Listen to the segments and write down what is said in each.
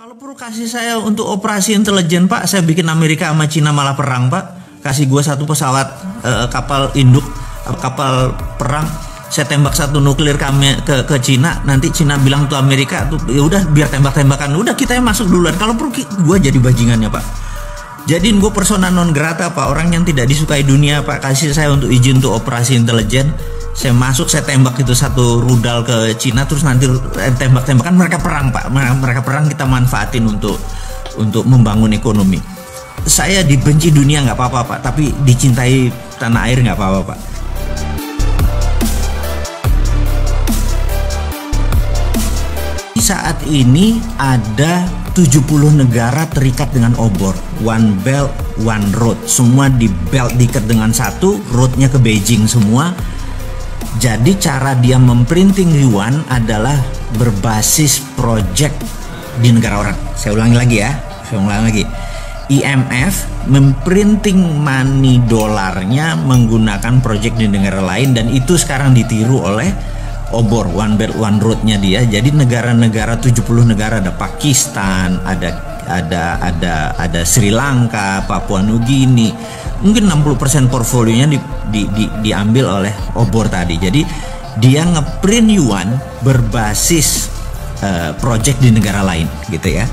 Kalau perlu kasih saya untuk operasi intelijen Pak, saya bikin Amerika sama Cina malah perang Pak. Kasih gua satu pesawat kapal induk, kapal perang, saya tembak satu nuklir ke Cina, nanti Cina bilang tuh Amerika tuh ya udah biar tembak-tembakan, udah kita yang masuk duluan. Kalau perlu gua jadi bajingannya Pak. Jadiin gue persona non grata Pak, orang yang tidak disukai dunia Pak. Kasih saya untuk izin untuk operasi intelijen, saya masuk, saya tembak itu satu rudal ke Cina, terus nanti tembak-tembakan, mereka perang Pak. Mereka perang, kita manfaatin untuk membangun ekonomi. Saya dibenci dunia nggak apa-apa Pak, tapi dicintai tanah air nggak apa-apa Pak. Saat ini ada 70 negara terikat dengan obor, One Belt One Road, semua di belt diikat dengan satu, roadnya ke Beijing semua. Jadi cara dia memprinting yuan adalah berbasis project di negara orang. Saya ulangi lagi ya, IMF memprinting money dolarnya menggunakan project di negara lain, dan itu sekarang ditiru oleh obor One Belt One Road-nya dia. Jadi negara-negara 70 negara, ada Pakistan, ada Sri Lanka, Papua Nugini, mungkin 60% portfolionya diambil oleh obor tadi. Jadi dia ngeprint yuan berbasis project di negara lain gitu ya.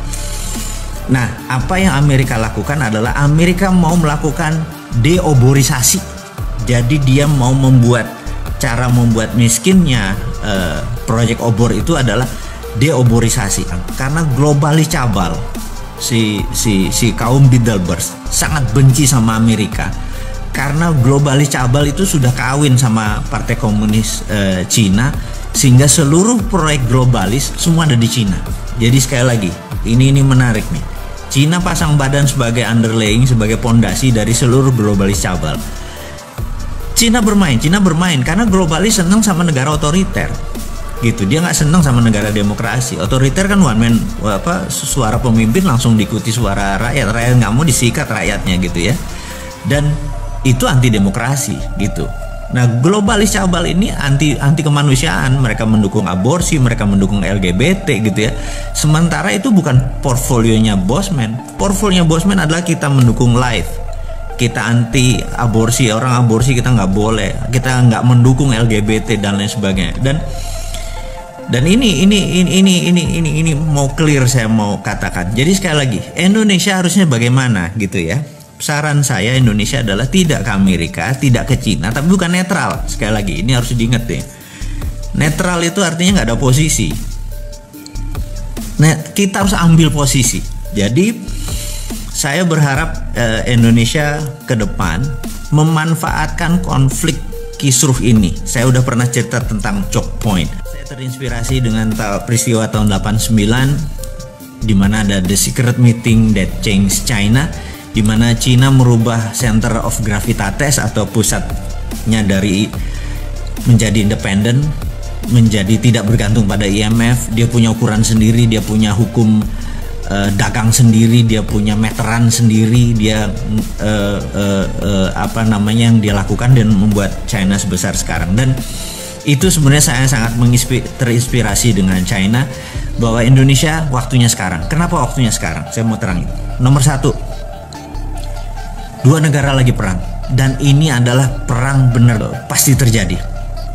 Nah, apa yang Amerika lakukan adalah Amerika mau melakukan deoborisasi. Jadi dia mau cara membuat miskinnya proyek obor itu adalah deoborisasi, karena globalis cabal si kaum Bilderberg sangat benci sama Amerika, karena globalis cabal itu sudah kawin sama Partai Komunis Cina, sehingga seluruh proyek globalis semua ada di Cina. Jadi sekali lagi, ini menarik nih, Cina pasang badan sebagai underlying, sebagai pondasi dari seluruh globalis cabal. Cina bermain karena globalis senang sama negara otoriter gitu, dia nggak senang sama negara demokrasi. Otoriter kan one man, suara pemimpin langsung diikuti suara rakyat nggak mau disikat rakyatnya gitu ya, dan itu anti demokrasi gitu. Nah, globalis cabal ini anti kemanusiaan, mereka mendukung aborsi, mereka mendukung LGBT gitu ya. Sementara itu bukan portfolionya Bosman. Portfolionya Bosman adalah kita mendukung life, kita anti aborsi, orang aborsi kita nggak boleh, kita nggak mendukung LGBT dan lain sebagainya. Dan ini mau clear, saya mau katakan. Jadi sekali lagi, Indonesia harusnya bagaimana gitu ya. Saran saya, Indonesia adalah tidak ke Amerika, tidak ke Cina, tapi bukan netral. Sekali lagi, ini harus diingat deh. Netral itu artinya nggak ada posisi. Nah, kita harus ambil posisi. Jadi saya berharap Indonesia ke depan memanfaatkan konflik kisruh ini. Saya udah pernah cerita tentang choke point. Saya terinspirasi dengan peristiwa tahun 89 di mana ada the secret meeting that changed China, di mana Cina merubah center of gravitatis atau pusatnya dari menjadi independen, menjadi tidak bergantung pada IMF. Dia punya ukuran sendiri, dia punya hukum dagang sendiri, dia punya meteran sendiri, dia yang dia lakukan dan membuat China sebesar sekarang. Dan itu sebenarnya saya sangat terinspirasi dengan China, bahwa Indonesia waktunya sekarang. Kenapa waktunya sekarang? Saya mau terangin. Nomor satu, dua negara lagi perang, dan ini adalah perang benar, pasti terjadi.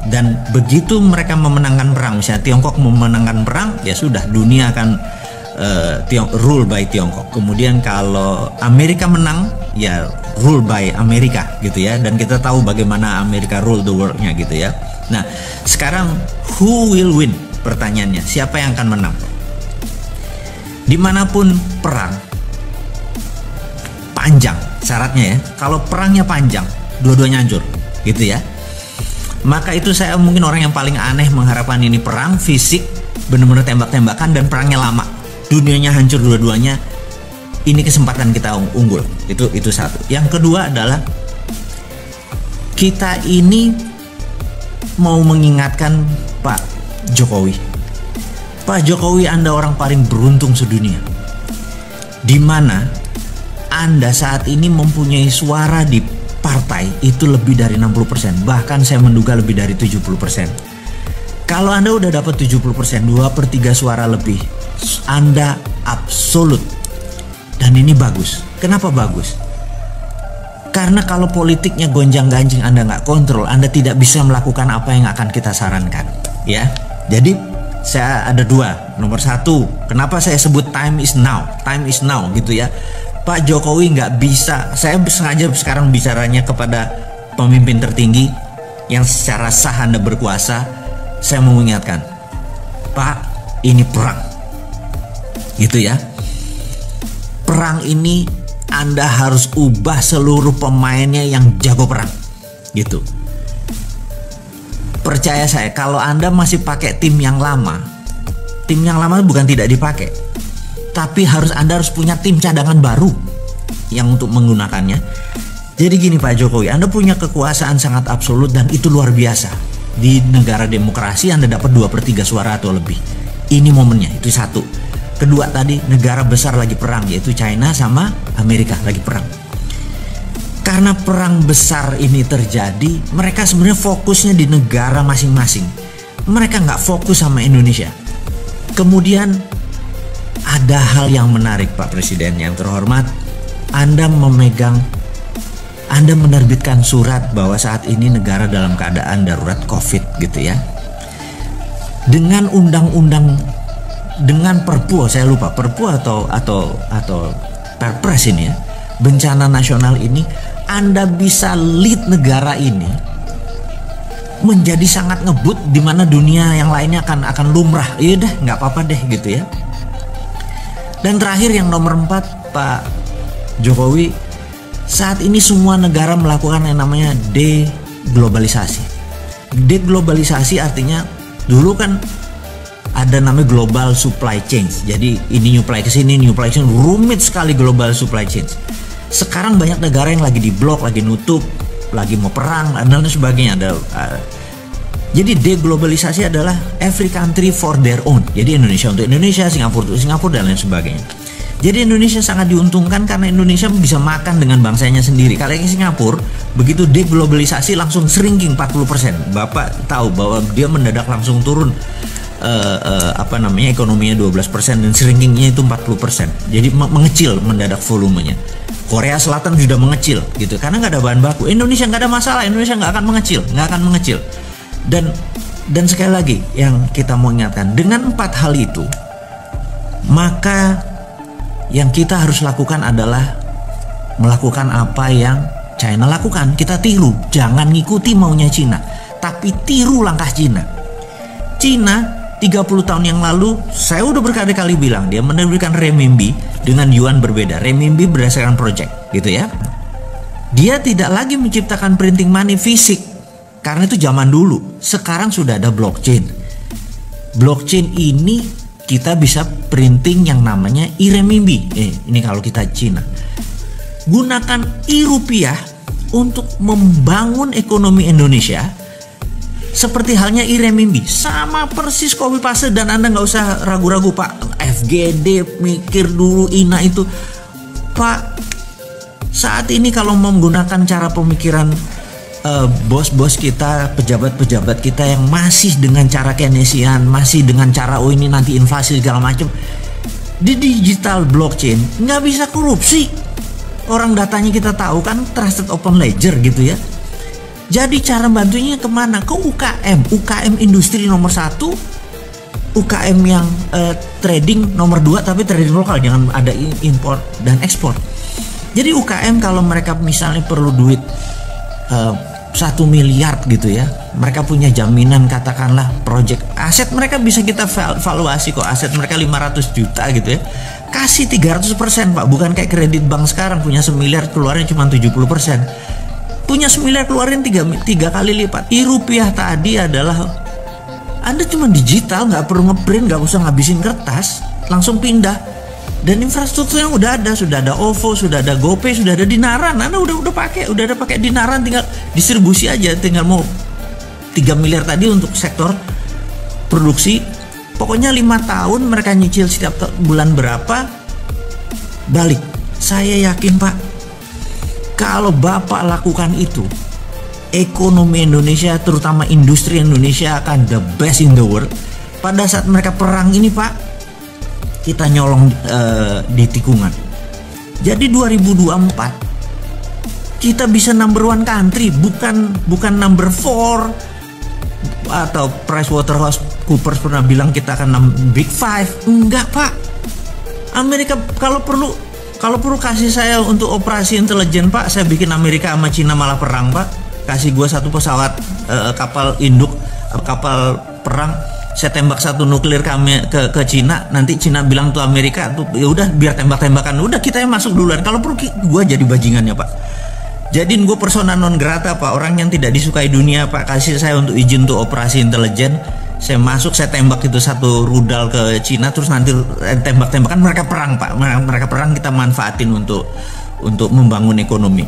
Dan begitu mereka memenangkan perang, misalnya Tiongkok memenangkan perang, ya sudah, dunia akan rule by Tiongkok. Kemudian kalau Amerika menang, ya rule by Amerika gitu ya. Dan kita tahu bagaimana Amerika rule the world-nya gitu ya. Nah, sekarang who will win? Pertanyaannya, siapa yang akan menang? Dimanapun perang panjang, syaratnya ya, kalau perangnya panjang, dua-duanya hancur gitu ya. Maka itu saya mungkin orang yang paling aneh mengharapkan ini perang fisik, benar-benar tembak-tembakan, dan perangnya lama, dunianya hancur dua-duanya. Ini kesempatan kita unggul. Itu satu. Yang kedua adalah kita ini mau mengingatkan Pak Jokowi. Pak Jokowi, Anda orang paling beruntung sedunia, di mana Anda saat ini mempunyai suara di partai itu lebih dari 60%, bahkan saya menduga lebih dari 70%. Kalau Anda udah dapat 70%, 2/3 suara lebih, Anda absolut. Dan ini bagus. Kenapa bagus? Karena kalau politiknya gonjang-ganjing Anda nggak kontrol, Anda tidak bisa melakukan apa yang akan kita sarankan, ya. Jadi saya ada dua. Nomor satu, kenapa saya sebut time is now gitu ya. Pak Jokowi nggak bisa. Saya sengaja sekarang bicaranya kepada pemimpin tertinggi yang secara sah Anda berkuasa. Saya mau mengingatkan, Pak, ini perang, gitu ya. Perang ini Anda harus ubah seluruh pemainnya yang jago perang, gitu. Percaya saya, kalau Anda masih pakai tim yang lama bukan tidak dipakai, tapi Anda harus punya tim cadangan baru yang untuk menggunakannya. Jadi gini Pak Jokowi, Anda punya kekuasaan sangat absolut dan itu luar biasa. Di negara demokrasi Anda dapat 2/3 suara atau lebih. Ini momennya, itu satu. Kedua tadi, negara besar lagi perang, yaitu China sama Amerika lagi perang. Karena perang besar ini terjadi, mereka sebenarnya fokusnya di negara masing-masing. Mereka nggak fokus sama Indonesia. Kemudian ada hal yang menarik Pak Presiden yang terhormat. Anda menerbitkan surat bahwa saat ini negara dalam keadaan darurat COVID, gitu ya. Dengan dengan perpu, saya lupa perpu atau perpres ini ya, bencana nasional ini, Anda bisa lead negara ini menjadi sangat ngebut, di mana dunia yang lainnya akan lumrah. Iya deh, nggak apa-apa deh, gitu ya. Dan terakhir yang nomor 4, Pak Jokowi, saat ini semua negara melakukan yang namanya deglobalisasi. Deglobalisasi artinya dulu kan ada namanya global supply chain. Jadi ini nyuplai ke sini, rumit sekali global supply chain. Sekarang banyak negara yang lagi diblok, lagi nutup, lagi mau perang dan lain sebagainya. Jadi deglobalisasi adalah every country for their own. Jadi Indonesia untuk Indonesia, Singapura untuk Singapura dan lain sebagainya. Jadi Indonesia sangat diuntungkan karena Indonesia bisa makan dengan bangsanya sendiri. Kalau yang Singapura begitu deglobalisasi langsung shrinking 40%. Bapak tahu bahwa dia mendadak langsung turun ekonominya 12% dan shrinkingnya itu 40%. Jadi mengecil mendadak volumenya. Korea Selatan sudah mengecil gitu karena nggak ada bahan baku. Indonesia nggak ada masalah, Indonesia nggak akan mengecil. Dan sekali lagi yang kita mau ingatkan, dengan 4 hal itu, maka yang kita harus lakukan adalah melakukan apa yang China lakukan. Kita tiru, jangan ngikuti maunya Cina, tapi tiru langkah Cina. Cina 30 tahun yang lalu, saya udah berkali-kali bilang, dia menerbitkan renminbi dengan yuan berbeda. Renminbi berdasarkan project, gitu ya. Dia tidak lagi menciptakan printing money fisik, karena itu zaman dulu. Sekarang sudah ada blockchain. Blockchain ini kita bisa printing yang namanya e-renminbi. Ini kalau kita Cina. Gunakan e-rupiah untuk membangun ekonomi Indonesia. Seperti halnya e-renminbi, sama persis copy paste, dan Anda nggak usah ragu-ragu Pak. FGD mikir dulu, INA itu Pak. Saat ini kalau mau menggunakan cara pemikiran bos-bos kita, pejabat-pejabat kita yang masih dengan cara Keynesian, masih dengan cara ini nanti inflasi segala macam, di digital blockchain nggak bisa korupsi. Orang datanya kita tahu kan, trusted open ledger gitu ya. Jadi cara bantunya kemana? Ke UKM industri nomor 1, UKM yang trading nomor 2, tapi trading lokal, jangan ada import dan ekspor. Jadi UKM kalau mereka misalnya perlu duit 1 miliar gitu ya, mereka punya jaminan, katakanlah project aset mereka bisa kita valuasi kok, aset mereka 500 juta gitu ya, kasih 300% Pak, bukan kayak kredit bank sekarang punya 1 miliar keluarnya cuma 70%. Punya 1 miliar keluarin 3 kali lipat. E-rupiah tadi adalah Anda cuma digital, nggak perlu ngeprint, nggak usah ngabisin kertas, langsung pindah. Dan infrastrukturnya sudah ada OVO, sudah ada GoPay, sudah ada Dinaran. Anda udah ada pakai Dinaran, tinggal distribusi aja, tinggal mau 3 miliar tadi untuk sektor produksi. Pokoknya 5 tahun mereka nyicil setiap bulan berapa, balik. Saya yakin Pak, kalau Bapak lakukan itu, ekonomi Indonesia, terutama industri Indonesia akan the best in the world. Pada saat mereka perang ini Pak, kita nyolong di tikungan. Jadi 2024 kita bisa number one country, bukan number 4 atau PricewaterhouseCoopers pernah bilang kita akan big 5. Enggak Pak. Amerika kalau perlu kasih saya untuk operasi intelijen Pak, saya bikin Amerika sama Cina malah perang Pak. Kasih gua satu pesawat kapal induk, kapal perang, saya tembak satu nuklir ke Cina, nanti Cina bilang tuh Amerika tuh ya udah biar tembak-tembakan, udah kita yang masuk duluan. Kalau perlu gua jadi bajingannya Pak. Jadiin gue persona non grata Pak, orang yang tidak disukai dunia Pak. Kasih saya untuk izin untuk operasi intelijen, saya masuk, saya tembak itu satu rudal ke Cina, terus nanti tembak-tembakan, mereka perang Pak. Mereka perang, kita manfaatin untuk membangun ekonomi.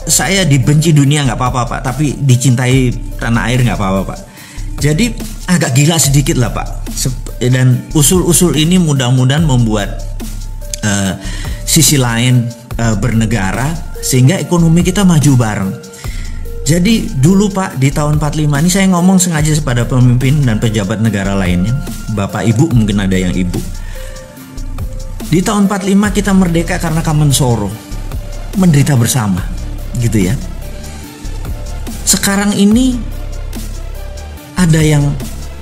Saya dibenci dunia nggak apa-apa Pak, tapi dicintai tanah air nggak apa-apa Pak. Jadi agak gila sedikit lah Pak. Dan usul-usul ini mudah-mudahan membuat sisi lain bernegara, sehingga ekonomi kita maju bareng. Jadi dulu Pak, di tahun 45 ini saya ngomong sengaja kepada pemimpin dan pejabat negara lainnya, Bapak Ibu mungkin ada yang Ibu. Di tahun 45 kita merdeka karena Kamen Soro, menderita bersama, gitu ya. Sekarang ini ada yang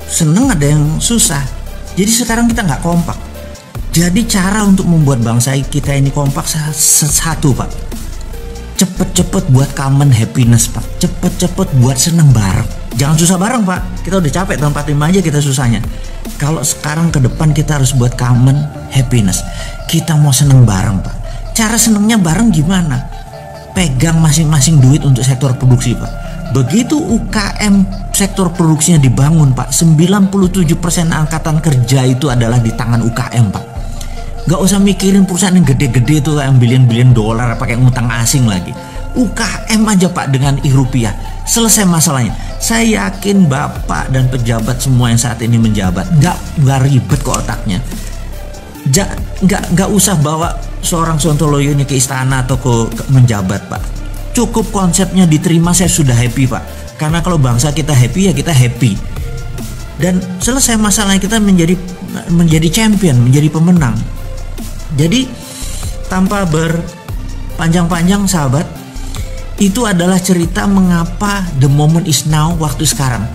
seneng, ada yang susah. Jadi sekarang kita nggak kompak. Jadi cara untuk membuat bangsa kita ini kompak satu Pak, cepet-cepet buat common happiness Pak, cepet-cepet buat seneng bareng. Jangan susah bareng Pak, kita udah capek tahun 45 aja kita susahnya. Kalau sekarang ke depan kita harus buat common happiness, kita mau seneng bareng Pak. Cara senengnya bareng gimana? Pegang masing-masing duit untuk sektor produksi Pak. Begitu UKM sektor produksinya dibangun Pak, 97% angkatan kerja itu adalah di tangan UKM Pak. Gak usah mikirin perusahaan yang gede-gede itu yang bilion-bilion dolar pakai ngutang asing lagi. UKM aja Pak dengan rupiah, selesai masalahnya. Saya yakin Bapak dan pejabat semua yang saat ini menjabat gak ribet kok otaknya. Gak usah bawa seorang Sontoloyo ini ke istana atau ke menjabat Pak. Cukup konsepnya diterima, saya sudah happy Pak. Karena kalau bangsa kita happy ya kita happy. Dan selesai masalahnya, kita menjadi champion, menjadi pemenang. Jadi tanpa berpanjang-panjang sahabat, itu adalah cerita mengapa the moment is now, waktu sekarang.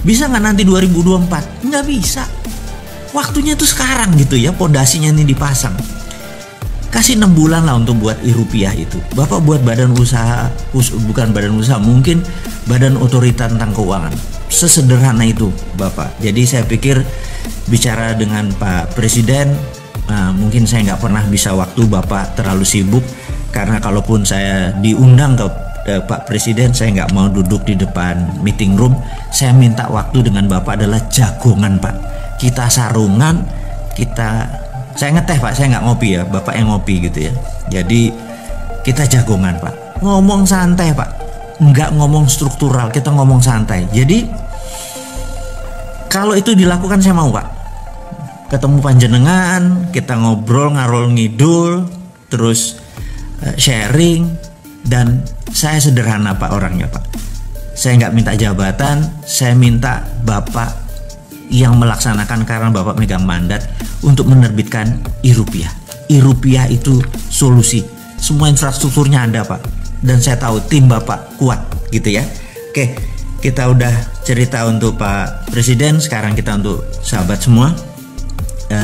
Bisa nggak nanti 2024? Nggak bisa. Waktunya tuh sekarang gitu ya, pondasinya ini dipasang. Kasih 6 bulan lah untuk buat rupiah itu. Bapak buat badan usaha, bukan badan usaha, mungkin badan otorita tentang keuangan. Sesederhana itu Bapak. Jadi saya pikir bicara dengan Pak Presiden, mungkin saya nggak pernah bisa waktu, Bapak terlalu sibuk. Karena kalaupun saya diundang ke Pak Presiden, saya nggak mau duduk di depan meeting room. Saya minta waktu dengan Bapak adalah jagongan Pak. Kita sarungan, saya ngeteh Pak, saya nggak ngopi ya, Bapak yang ngopi gitu ya. Jadi kita jagongan Pak, ngomong santai Pak, nggak ngomong struktural, kita ngomong santai. Jadi kalau itu dilakukan saya mau Pak. Ketemu panjenengan, kita ngobrol ngarol ngidul, terus sharing. Dan saya sederhana Pak orangnya Pak. Saya nggak minta jabatan, saya minta Bapak yang melaksanakan karena Bapak megang mandat untuk menerbitkan e-rupiah. E-rupiah itu solusi. Semua infrastrukturnya ada Pak. Dan saya tahu tim Bapak kuat gitu ya. Oke, kita udah cerita untuk Pak Presiden, sekarang kita untuk sahabat semua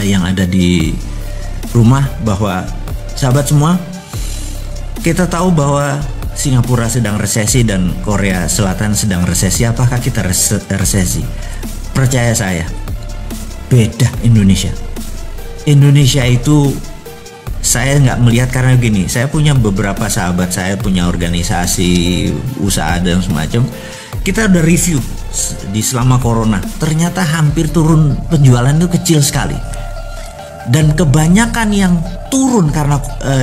yang ada di rumah, bahwa sahabat semua, kita tahu bahwa Singapura sedang resesi dan Korea Selatan sedang resesi. Apakah kita resesi? Percaya saya, beda Indonesia. Indonesia itu saya nggak melihat, karena gini, saya punya beberapa sahabat, saya punya organisasi usaha dan semacam. Kita udah review di selama corona, ternyata hampir turun, penjualan itu kecil sekali. Dan kebanyakan yang turun karena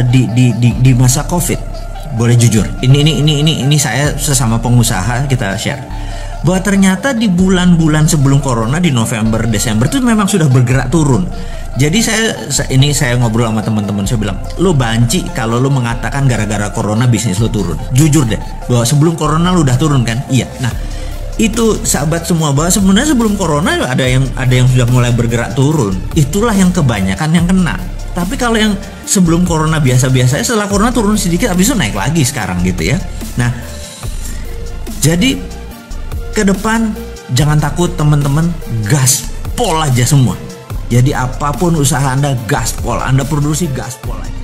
di masa Covid, boleh jujur, ini saya sesama pengusaha kita share, bahwa ternyata di bulan-bulan sebelum corona, di November, Desember itu memang sudah bergerak turun. Jadi saya ngobrol sama teman-teman, saya bilang, lo banci kalau lo mengatakan gara-gara corona bisnis lo turun. Jujur deh, bahwa sebelum corona lo udah turun kan? Iya. Nah, itu sahabat semua, bahwa sebenarnya sebelum corona ada yang sudah mulai bergerak turun. Itulah yang kebanyakan yang kena. Tapi kalau yang sebelum corona biasa-biasa, setelah corona turun sedikit, habis itu naik lagi sekarang gitu ya. Nah, jadi ke depan jangan takut teman-teman, gaspol aja semua. Jadi apapun usaha Anda, gaspol. Anda produksi, gaspol aja.